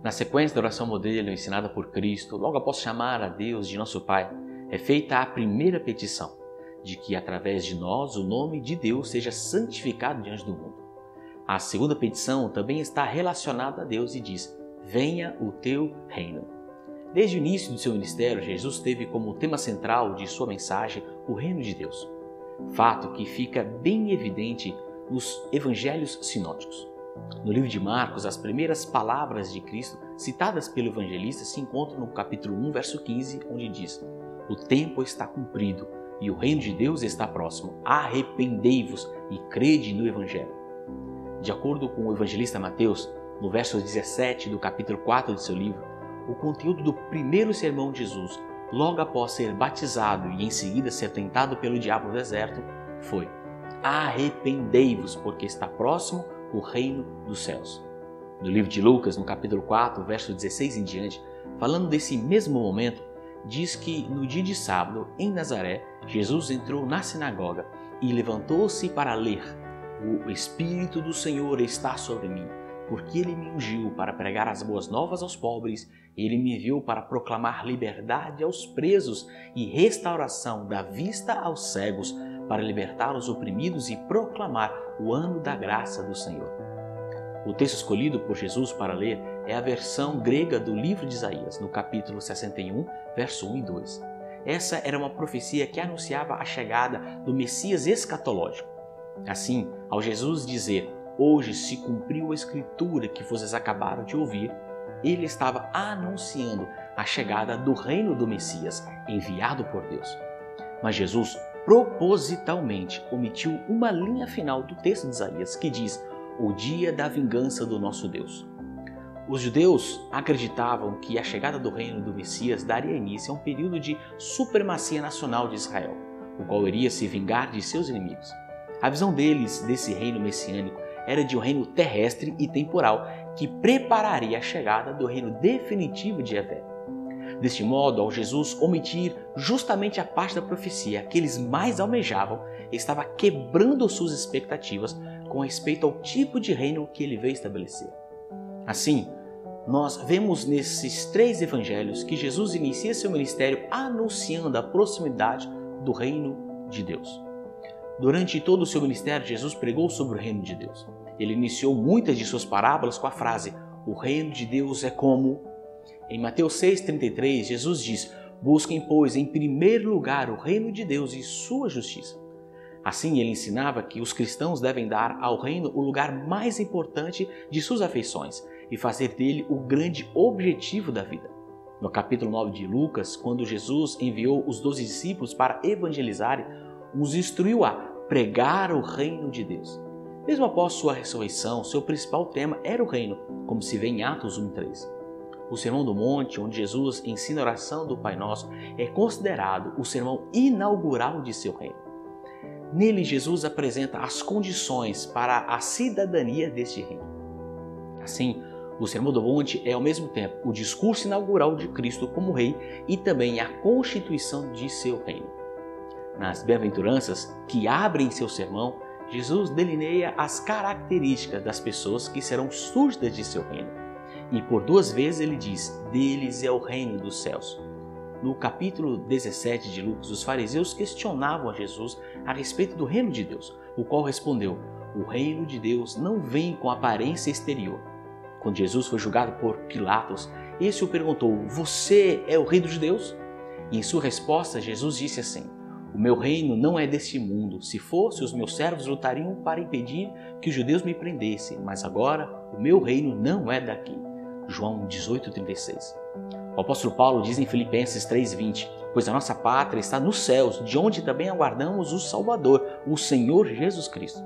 Na sequência da oração modelo ensinada por Cristo, logo após chamar a Deus de nosso Pai, é feita a primeira petição, de que através de nós o nome de Deus seja santificado diante do mundo. A segunda petição também está relacionada a Deus e diz: venha o teu reino. Desde o início do seu ministério, Jesus teve como tema central de sua mensagem o reino de Deus. Fato que fica bem evidente nos evangelhos sinóticos. No livro de Marcos, as primeiras palavras de Cristo citadas pelo evangelista se encontram no capítulo 1, verso 15, onde diz: o tempo está cumprido e o reino de Deus está próximo. Arrependei-vos e crede no evangelho. De acordo com o evangelista Mateus, no verso 17 do capítulo 4 de seu livro, o conteúdo do primeiro sermão de Jesus, logo após ser batizado e em seguida ser tentado pelo diabo no deserto, foi: arrependei-vos, porque está próximo o reino dos céus. No livro de Lucas, no capítulo 4, verso 16 em diante, falando desse mesmo momento, diz que no dia de sábado, em Nazaré, Jesus entrou na sinagoga e levantou-se para ler: o Espírito do Senhor está sobre mim, porque Ele me ungiu para pregar as boas novas aos pobres, Ele me enviou para proclamar liberdade aos presos e restauração da vista aos cegos, para libertar os oprimidos e proclamar o ano da graça do Senhor. O texto escolhido por Jesus para ler é a versão grega do livro de Isaías, no capítulo 61, verso 1 e 2. Essa era uma profecia que anunciava a chegada do Messias escatológico. Assim, ao Jesus dizer: hoje se cumpriu a escritura que vocês acabaram de ouvir, ele estava anunciando a chegada do reino do Messias, enviado por Deus. Mas Jesus propositalmente omitiu uma linha final do texto de Isaías que diz: o dia da vingança do nosso Deus. Os judeus acreditavam que a chegada do reino do Messias daria início a um período de supremacia nacional de Israel, o qual iria se vingar de seus inimigos. A visão deles desse reino messiânico era de um reino terrestre e temporal que prepararia a chegada do reino definitivo de Yahvé. Deste modo, ao Jesus omitir justamente a parte da profecia que eles mais almejavam, estava quebrando suas expectativas com respeito ao tipo de reino que ele veio estabelecer. Assim, nós vemos nesses três evangelhos que Jesus inicia seu ministério anunciando a proximidade do reino de Deus. Durante todo o seu ministério, Jesus pregou sobre o reino de Deus. Ele iniciou muitas de suas parábolas com a frase: o reino de Deus é como... Em Mateus 6,33, Jesus diz: busquem, pois, em primeiro lugar o reino de Deus e sua justiça. Assim, ele ensinava que os cristãos devem dar ao reino o lugar mais importante de suas afeições e fazer dele o grande objetivo da vida. No capítulo 9 de Lucas, quando Jesus enviou os 12 discípulos para evangelizarem, os instruiu a pregar o reino de Deus. Mesmo após sua ressurreição, seu principal tema era o reino, como se vê em Atos 1:3. O Sermão do Monte, onde Jesus ensina a oração do Pai Nosso, é considerado o sermão inaugural de seu reino. Nele, Jesus apresenta as condições para a cidadania deste reino. Assim, o Sermão do Monte é ao mesmo tempo o discurso inaugural de Cristo como Rei e também a constituição de seu reino. Nas bem-aventuranças que abrem seu sermão, Jesus delineia as características das pessoas que serão súditas de seu reino. E por duas vezes ele diz: deles é o reino dos céus. No capítulo 17 de Lucas, os fariseus questionavam a Jesus a respeito do reino de Deus, o qual respondeu: o reino de Deus não vem com aparência exterior. Quando Jesus foi julgado por Pilatos, esse o perguntou: você é o rei dos judeus? E em sua resposta, Jesus disse assim: o meu reino não é deste mundo. Se fosse, os meus servos lutariam para impedir que os judeus me prendessem, mas agora o meu reino não é daqui. João 18,36. O apóstolo Paulo diz em Filipenses 3,20: pois a nossa pátria está nos céus, de onde também aguardamos o Salvador, o Senhor Jesus Cristo.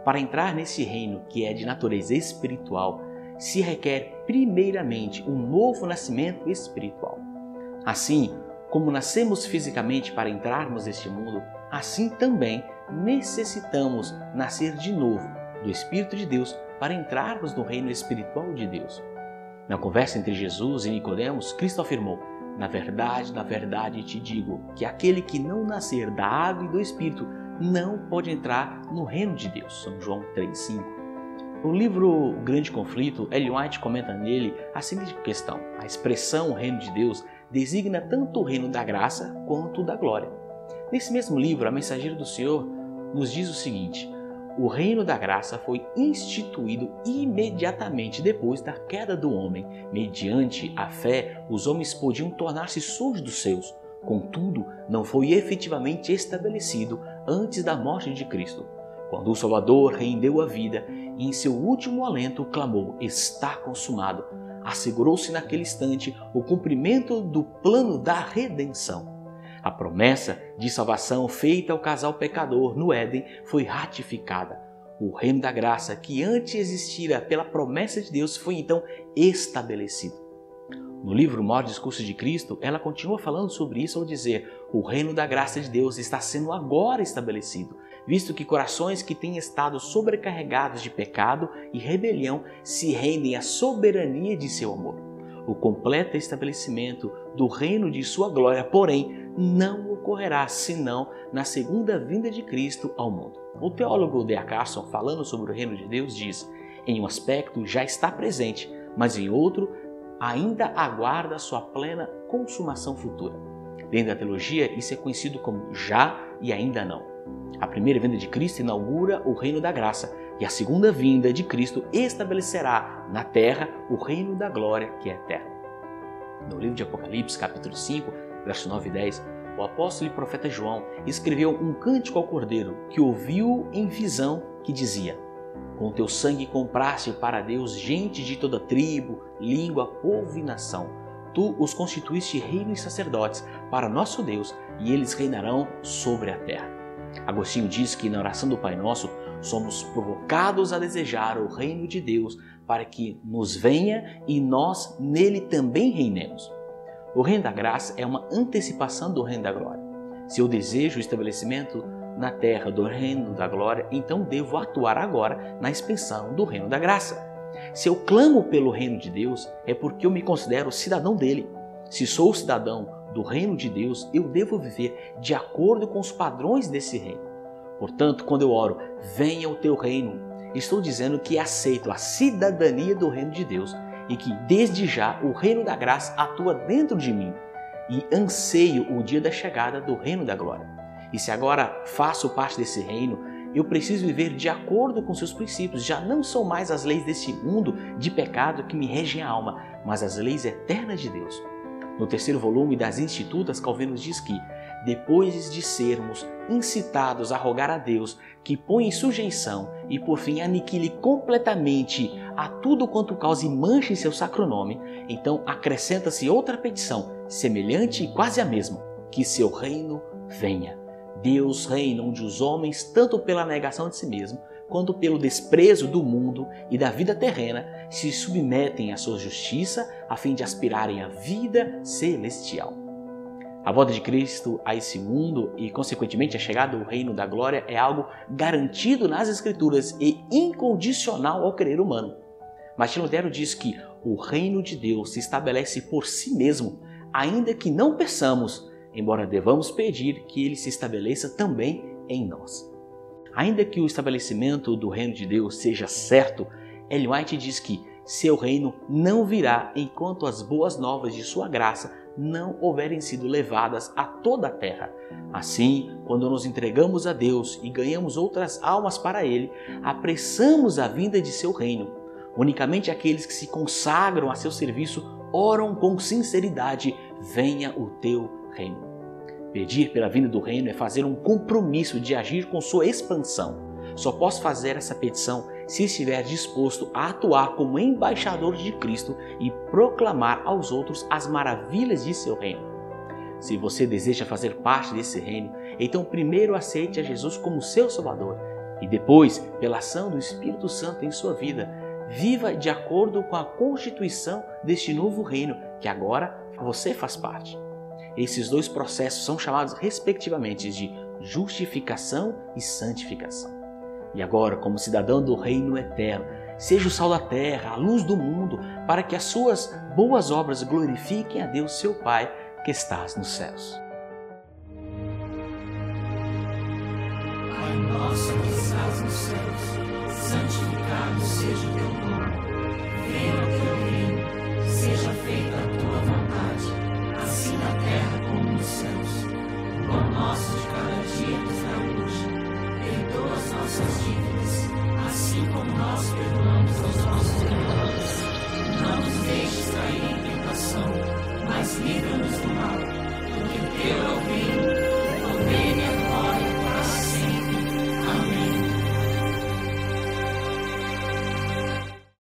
Para entrar nesse reino, que é de natureza espiritual, se requer primeiramente um novo nascimento espiritual. Assim, como nascemos fisicamente para entrarmos neste mundo, assim também necessitamos nascer de novo do Espírito de Deus para entrarmos no reino espiritual de Deus. Na conversa entre Jesus e Nicodemos, Cristo afirmou: na verdade te digo que aquele que não nascer da água e do Espírito não pode entrar no reino de Deus. São João 3,5. No livro O Grande Conflito, Ellen White comenta nele a seguinte questão: a expressão reino de Deus designa tanto o reino da graça quanto o da glória. Nesse mesmo livro, a Mensageira do Senhor nos diz o seguinte: o reino da graça foi instituído imediatamente depois da queda do homem. Mediante a fé, os homens podiam tornar-se sujos dos seus. Contudo, não foi efetivamente estabelecido antes da morte de Cristo, quando o Salvador rendeu a vida e em seu último alento clamou: está consumado. Assegurou-se naquele instante o cumprimento do plano da redenção. A promessa de salvação feita ao casal pecador no Éden foi ratificada. O reino da graça, que antes existira pela promessa de Deus, foi então estabelecido. No livro O Maior Discurso de Cristo, ela continua falando sobre isso ao dizer: o reino da graça de Deus está sendo agora estabelecido, visto que corações que têm estado sobrecarregados de pecado e rebelião se rendem à soberania de seu amor. O completo estabelecimento do reino de sua glória, porém, não ocorrerá senão na segunda vinda de Cristo ao mundo. O teólogo D.A. Carson, falando sobre o reino de Deus, diz: em um aspecto já está presente, mas em outro ainda aguarda sua plena consumação futura. Dentro da teologia, isso é conhecido como já e ainda não. A primeira vinda de Cristo inaugura o reino da graça e a segunda vinda de Cristo estabelecerá na terra o reino da glória que é eterno. No livro de Apocalipse, capítulo 5, verso 9 e 10, o apóstolo e profeta João escreveu um cântico ao Cordeiro que ouviu em visão que dizia: com teu sangue compraste para Deus gente de toda tribo, língua, povo e nação. Tu os constituíste reino e sacerdotes para nosso Deus, e eles reinarão sobre a terra. Agostinho diz que na oração do Pai Nosso somos provocados a desejar o reino de Deus para que nos venha e nós nele também reinemos. O reino da graça é uma antecipação do reino da glória. Se eu desejo o estabelecimento na terra do reino da glória, então devo atuar agora na expansão do reino da graça. Se eu clamo pelo reino de Deus, é porque eu me considero cidadão dele. Se sou cidadão do reino de Deus, eu devo viver de acordo com os padrões desse reino. Portanto, quando eu oro, venha o teu reino, estou dizendo que aceito a cidadania do reino de Deus e que desde já o reino da graça atua dentro de mim e anseio o dia da chegada do reino da glória. E se agora faço parte desse reino, eu preciso viver de acordo com seus princípios. Já não são mais as leis desse mundo de pecado que me regem a alma, mas as leis eternas de Deus. No terceiro volume das Institutas, Calvino diz que, depois de sermos incitados a rogar a Deus que põe em sujeição e por fim aniquile completamente a tudo quanto cause mancha em seu sacro nome, então acrescenta-se outra petição, semelhante e quase a mesma: que seu reino venha. Deus reina onde os homens, tanto pela negação de si mesmo, quanto pelo desprezo do mundo e da vida terrena, se submetem à sua justiça a fim de aspirarem à vida celestial. A volta de Cristo a esse mundo e, consequentemente, a chegada do reino da glória é algo garantido nas Escrituras e incondicional ao querer humano. Martinho Lutero diz que o reino de Deus se estabelece por si mesmo, ainda que não peçamos, embora devamos pedir que ele se estabeleça também em nós. Ainda que o estabelecimento do reino de Deus seja certo, Ellen White diz que seu reino não virá enquanto as boas novas de sua graça não houverem sido levadas a toda a terra. Assim, quando nos entregamos a Deus e ganhamos outras almas para Ele, apressamos a vinda de seu reino. Unicamente aqueles que se consagram a seu serviço oram com sinceridade: venha o teu reino. Pedir pela vinda do reino é fazer um compromisso de agir com sua expansão. Só posso fazer essa petição se estiver disposto a atuar como embaixador de Cristo e proclamar aos outros as maravilhas de seu reino. Se você deseja fazer parte desse reino, então primeiro aceite a Jesus como seu Salvador e depois, pela ação do Espírito Santo em sua vida, viva de acordo com a constituição deste novo reino que agora você faz parte. Esses dois processos são chamados respectivamente de justificação e santificação. E agora, como cidadão do reino eterno, seja o sal da terra, a luz do mundo, para que as suas boas obras glorifiquem a Deus, seu Pai, que estás nos céus. Pai nosso que estás nos céus, santificado seja o teu nome. Venha o teu